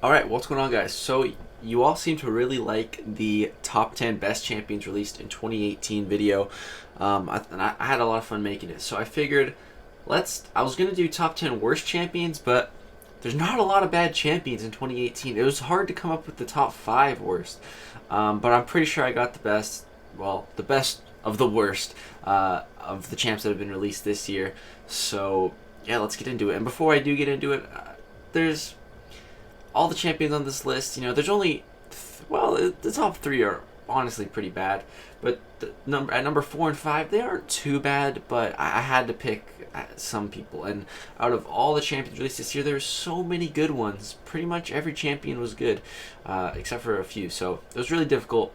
Alright, what's going on, guys? So, you all seem to really like the top 10 best champions released in 2018 video. I had a lot of fun making it. So, I figured, I was going to do top 10 worst champions, but there's not a lot of bad champions in 2018. It was hard to come up with the top 5 worst. But I'm pretty sure I got the best, well, the best of the worst of the champs that have been released this year. So, yeah, let's get into it. And before I do get into it, there's all the champions on this list. There's only, the top 3 are honestly pretty bad, but at number 4 and 5, they aren't too bad. But I had to pick some people, and out of all the champions released this year, there's so many good ones. Pretty much every champion was good, except for a few. So it was really difficult.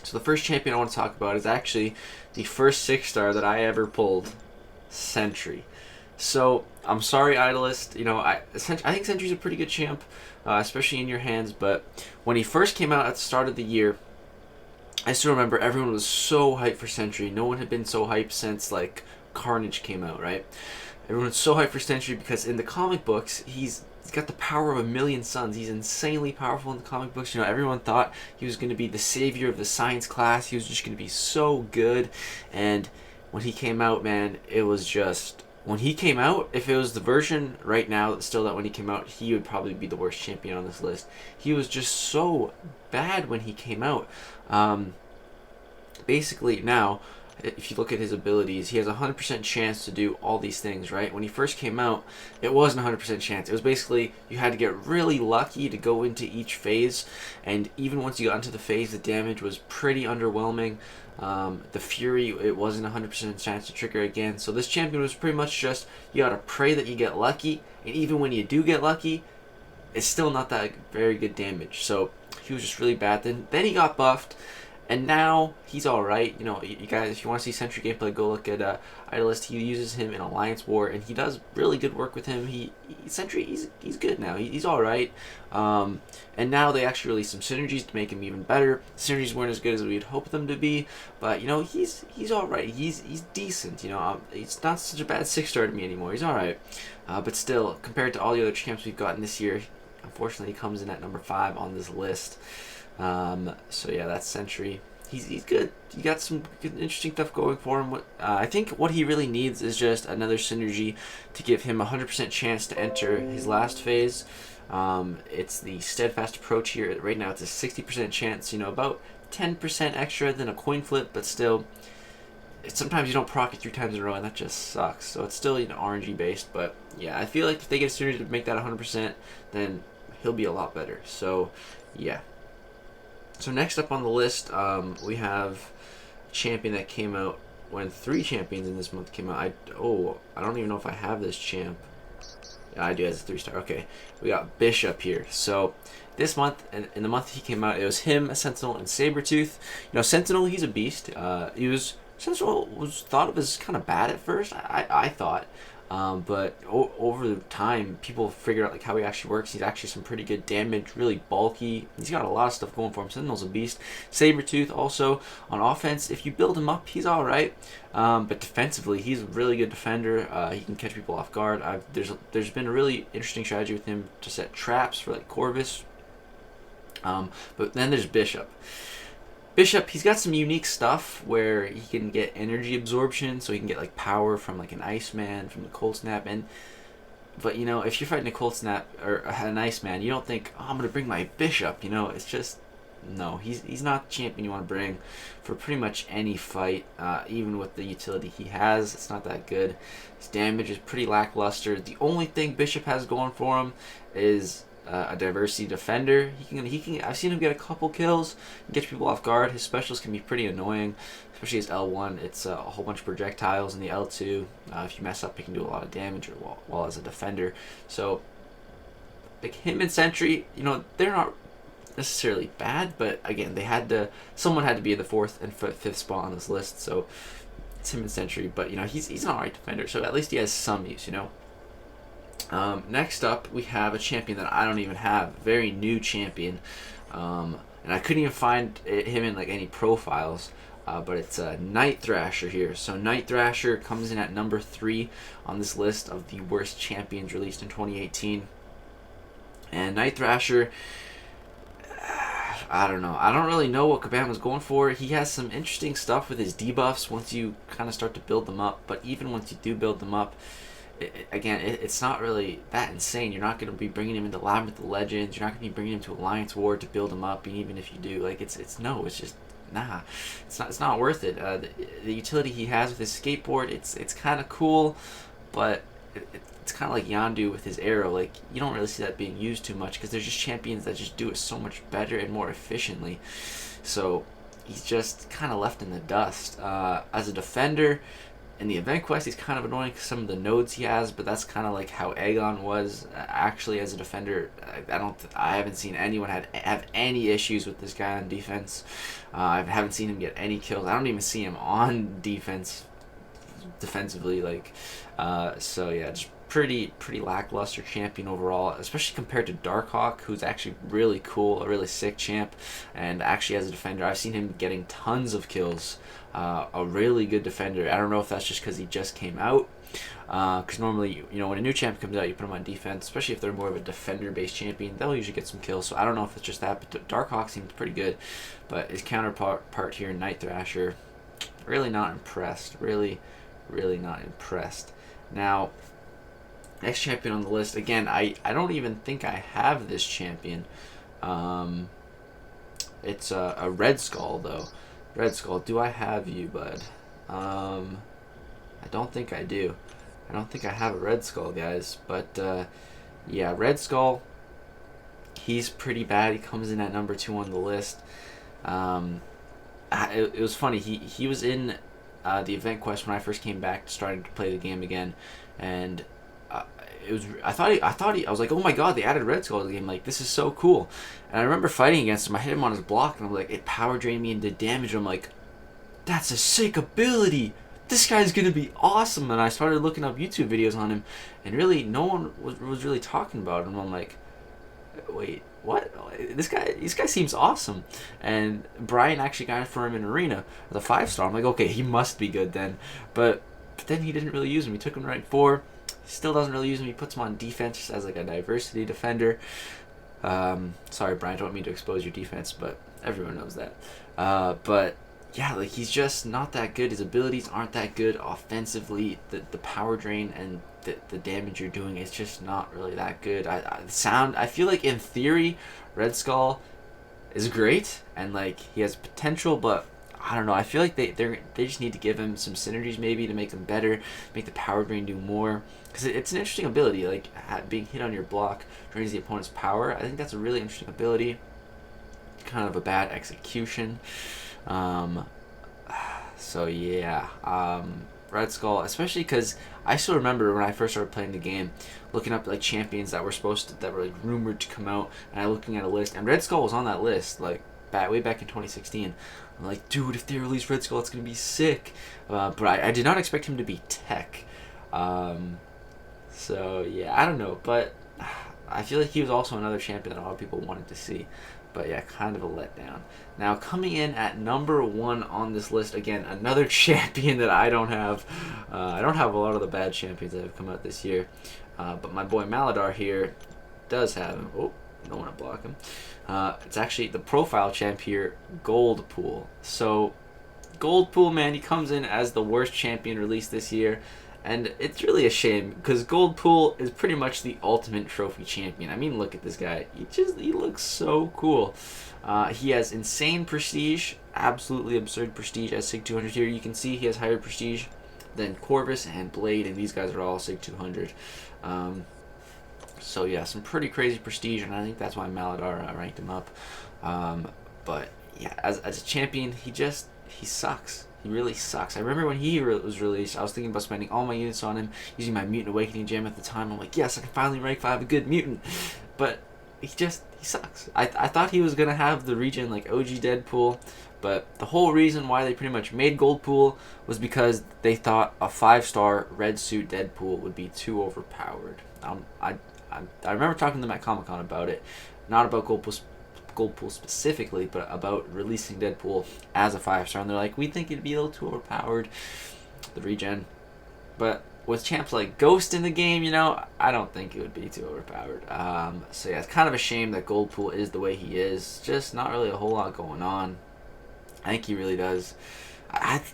So the first champion I want to talk about is actually the first 6-star that I ever pulled, Sentry. So I'm sorry, Idolist. I think Sentry's a pretty good champ, especially in your hands. But when he first came out at the start of the year, I still remember everyone was so hyped for Sentry. No one had been so hyped since like Carnage came out, right? Everyone's so hyped for Sentry because in the comic books, he's got the power of a million suns. He's insanely powerful in the comic books. Everyone thought he was going to be the savior of the science class. He was just going to be so good. And when he came out, man, it was just... When he came out, if it was the version right now, still that when he came out, he would probably be the worst champion on this list. He was just so bad when he came out. Basically, now, if you look at his abilities, he has a 100% chance to do all these things, right? When he first came out, it wasn't a 100% chance. It was basically, you had to get really lucky to go into each phase, and even once you got into the phase, the damage was pretty underwhelming. The Fury, it wasn't a 100% chance to trigger again. So this champion was pretty much just, you gotta pray that you get lucky, and even when you do get lucky, it's still not that very good damage. So he was just really bad. Then he got buffed, and now he's alright. You guys, if you want to see Sentry gameplay, go look at Idolist. He uses him in Alliance War, and he does really good work with him. Sentry, he's good now. He's alright. And now they actually released some synergies to make him even better. Synergies weren't as good as we'd hoped them to be, but he's alright. He's decent. He's not such a bad 6-star to me anymore. He's alright. But still, compared to all the other champs we've gotten this year, unfortunately, he comes in at number 5 on this list. So yeah, that's Sentry. He's good. He got some good, interesting stuff going for him. I think what he really needs is just another synergy to give him a 100% chance to enter his last phase. It's the steadfast approach here. Right now, it's a 60% chance. About 10% extra than a coin flip, but still, sometimes you don't proc it 3 times in a row, and that just sucks. So it's still RNG based, but yeah, I feel like if they get a synergy to make that 100%, then he'll be a lot better. So yeah. So next up on the list, we have a champion that came out when 3 champions in this month came out. I don't even know if I have this champ. Yeah, I do as a 3-star. Okay, we got Bishop here. So this month, in the month he came out, it was him, Sentinel, and Sabretooth. Sentinel, he's a beast. Sentinel was thought of as kind of bad at first. I thought. But over the time, people figured out how he actually works. He's actually some pretty good damage, really bulky. He's got a lot of stuff going for him. Sentinel's a beast. Sabretooth also on offense. If you build him up, he's all right. But defensively, he's a really good defender. He can catch people off guard. There's been a really interesting strategy with him to set traps for like Corvus. But then there's Bishop. Bishop, he's got some unique stuff where he can get energy absorption, so he can get like power from like an Iceman, from the Cold Snap, but if you're fighting a Cold Snap or an Iceman, you don't think, I'm gonna bring my Bishop. It's just no, he's not the champion you want to bring for pretty much any fight. Even with the utility he has, it's not that good. His damage is pretty lackluster. The only thing Bishop has going for him is a diversity defender. He can. I've seen him get a couple kills, get people off guard. His specials can be pretty annoying, especially his L1. It's a whole bunch of projectiles, in the L2, if you mess up, he can do a lot of damage while as a defender. So, like him and Sentry, they're not necessarily bad, but again, someone had to be in the 4th and 5th spot on this list. So it's him and Sentry, but he's an alright defender. So at least he has some use. Next up, we have a champion that I don't even have, very new champion, and I couldn't even find him in like any profiles, but it's Night Thrasher here. So Night Thrasher comes in at number 3 on this list of the worst champions released in 2018. And Night Thrasher, I don't know. I don't really know what Kabam was going for. He has some interesting stuff with his debuffs once you kind of start to build them up. But even once you do build them up, it's not really that insane. You're not going to be bringing him into Labyrinth of Legends. You're not going to be bringing him to Alliance War to build him up. And even if you do, like it's just nah. It's not worth it. The utility he has with his skateboard, it's kind of cool, but it's kind of like Yondu with his arrow. Like, you don't really see that being used too much because there's just champions that just do it so much better and more efficiently. So he's just kind of left in the dust. As a defender, in the event quest, he's kind of annoying because some of the nodes he has, but that's kind of like how Aegon was actually as a defender. I haven't seen anyone have any issues with this guy on defense. I haven't seen him get any kills. I don't even see him on defensively. Like, so yeah, just pretty lackluster champion overall, especially compared to Darkhawk, who's actually really cool, a really sick champ. And actually, as a defender, I've seen him getting tons of kills. A really good defender. I don't know if that's just because he just came out. Because normally, when a new champ comes out, you put him on defense, especially if they're more of a defender-based champion. They'll usually get some kills. So I don't know if it's just that, but Darkhawk seems pretty good. But his counterpart here, Night Thrasher, really not impressed. Really not impressed. Now, next champion on the list, again, I don't even think I have this champion. It's a Red Skull, though. Red Skull, do I have you, bud? I don't think I do. I don't think I have a Red Skull, guys. But, yeah, Red Skull, he's pretty bad. He comes in at number 2 on the list. It was funny. He was in the event quest when I first came back, starting to play the game again, and I was like, oh my god, they added Red Skull to the game. Like, this is so cool. And I remember fighting against him. I hit him on his block, and I'm like, it power drained me and did damage. I'm like, that's a sick ability. This guy's gonna be awesome. And I started looking up YouTube videos on him, and really, no one was really talking about him. I'm like, wait, what? This guy seems awesome. And Brian actually got it for him in Arena, the 5-star. I'm like, okay, he must be good then. But then he didn't really use him. He took him to rank 4. Still doesn't really use him. He puts him on defense just as like a diversity defender. Sorry, Brian, I don't mean to expose your defense, but everyone knows that. But yeah, like, he's just not that good. His abilities aren't that good offensively. The power drain and the damage you're doing is just not really that good. I feel like in theory, Red Skull is great and like he has potential, but I don't know. I feel like they just need to give him some synergies maybe to make him better, make the power drain do more. Because it's an interesting ability, like being hit on your block drains the opponent's power. I think that's a really interesting ability. Kind of a bad execution. So yeah, Red Skull, especially because I still remember when I first started playing the game, looking up like champions that were like rumored to come out, and I looking at a list, and Red Skull was on that list, like way back in 2016. I'm like, dude, if they release Red Skull, it's gonna be sick. But I did not expect him to be tech. So yeah, I don't know, but I feel like he was also another champion that a lot of people wanted to see. But yeah, kind of a letdown. Now, coming in at number 1 on this list, again, another champion that I don't have. I don't have a lot of the bad champions that have come out this year. But my boy Maladar here does have him. Oh, don't want to block him. It's actually the profile champ here, Goldpool. So, Goldpool, man, he comes in as the worst champion released this year. And it's really a shame, because Goldpool is pretty much the ultimate trophy champion. I mean, look at this guy. He looks so cool. He has insane prestige, absolutely absurd prestige at Sig 200 here. You can see he has higher prestige than Corvus and Blade, and these guys are all Sig 200. So yeah, some pretty crazy prestige, and I think that's why Maladar ranked him up. But yeah, as a champion, he sucks. He really sucks. I remember when he was released, I was thinking about spending all my units on him, using my Mutant Awakening gem at the time. I'm like, yes, I can finally rank 5 a good mutant. But he sucks. I thought he was going to have the regen like OG Deadpool, but the whole reason why they pretty much made Goldpool was because they thought a 5-star red suit Deadpool would be too overpowered. I remember talking to them at Comic-Con about it, not about Goldpool specifically, but about releasing Deadpool as a 5-star, and they're like, we think it'd be a little too overpowered, the regen. But with champs like Ghost in the game, you know, I don't think it would be too overpowered. So yeah, it's kind of a shame that Goldpool is the way he is. Just not really a whole lot going on. I think he really does.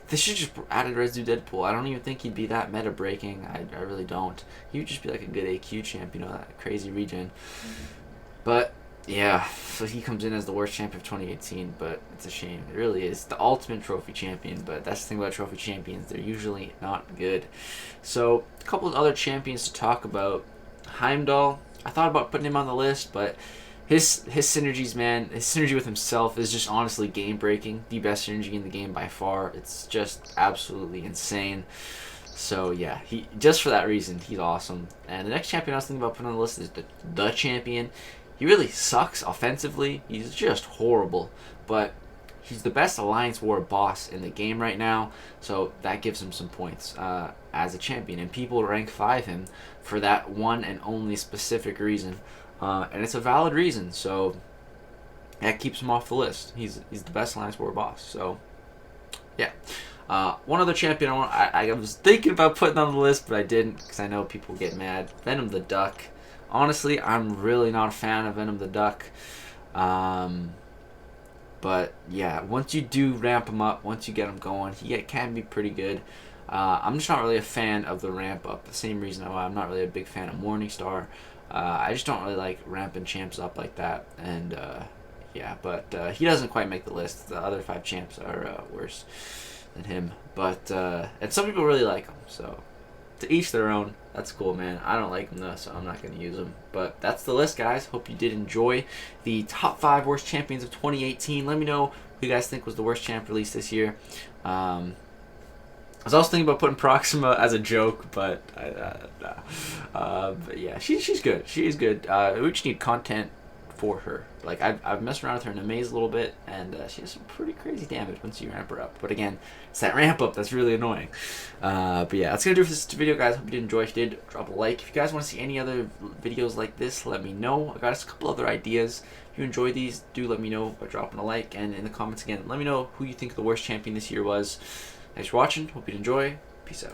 They should just added Residue Deadpool. I don't even think he'd be that meta breaking. I really don't. He would just be like a good AQ champ, you know, that crazy regen. But yeah, so he comes in as the worst champion of 2018, but it's a shame. It really is. The ultimate trophy champion, but that's the thing about trophy champions. They're usually not good. So a couple of other champions to talk about. Heimdall, I thought about putting him on the list, but his synergies, man, his synergy with himself is just honestly game breaking. The best synergy in the game by far. It's just absolutely insane. So yeah, he just for that reason, he's awesome. And the next champion I was thinking about putting on the list is the champion. He really sucks offensively. He's just horrible. But he's the best Alliance War boss in the game right now. So that gives him some points as a champion. And people rank 5 him for that one and only specific reason. And it's a valid reason, so that keeps him off the list. He's the best Alliance War boss. So yeah, one other champion I was thinking about putting on the list, but I didn't because I know people get mad. Venom the Duck. Honestly, I'm really not a fan of Venom the Duck. But yeah, once you do ramp him up, once you get him going, he can be pretty good. I'm just not really a fan of the ramp up. The same reason why I'm not really a big fan of Morningstar. I just don't really like ramping champs up like that, and yeah, but he doesn't quite make the list. The other 5 champs are worse than him, but and some people really like him, so to each their own. That's cool, man. I don't like him though, so I'm not going to use him. But that's the list, guys. Hope you did enjoy the top 5 worst champions of 2018. Let me know who you guys think was the worst champ released this year. I was also thinking about putting Proxima as a joke, but but yeah, she's good. She is good. We just need content for her. Like I've messed around with her in a maze a little bit, and she has some pretty crazy damage once you ramp her up. But again, it's that ramp up that's really annoying. But yeah, that's gonna do it for this video, guys. Hope you did enjoy. If you did, drop a like. If you guys want to see any other videos like this, let me know. I got us a couple other ideas. If you enjoy these, do let me know by dropping a like, and in the comments again, let me know who you think the worst champion this year was. Thanks for watching. Hope you enjoy. Peace out.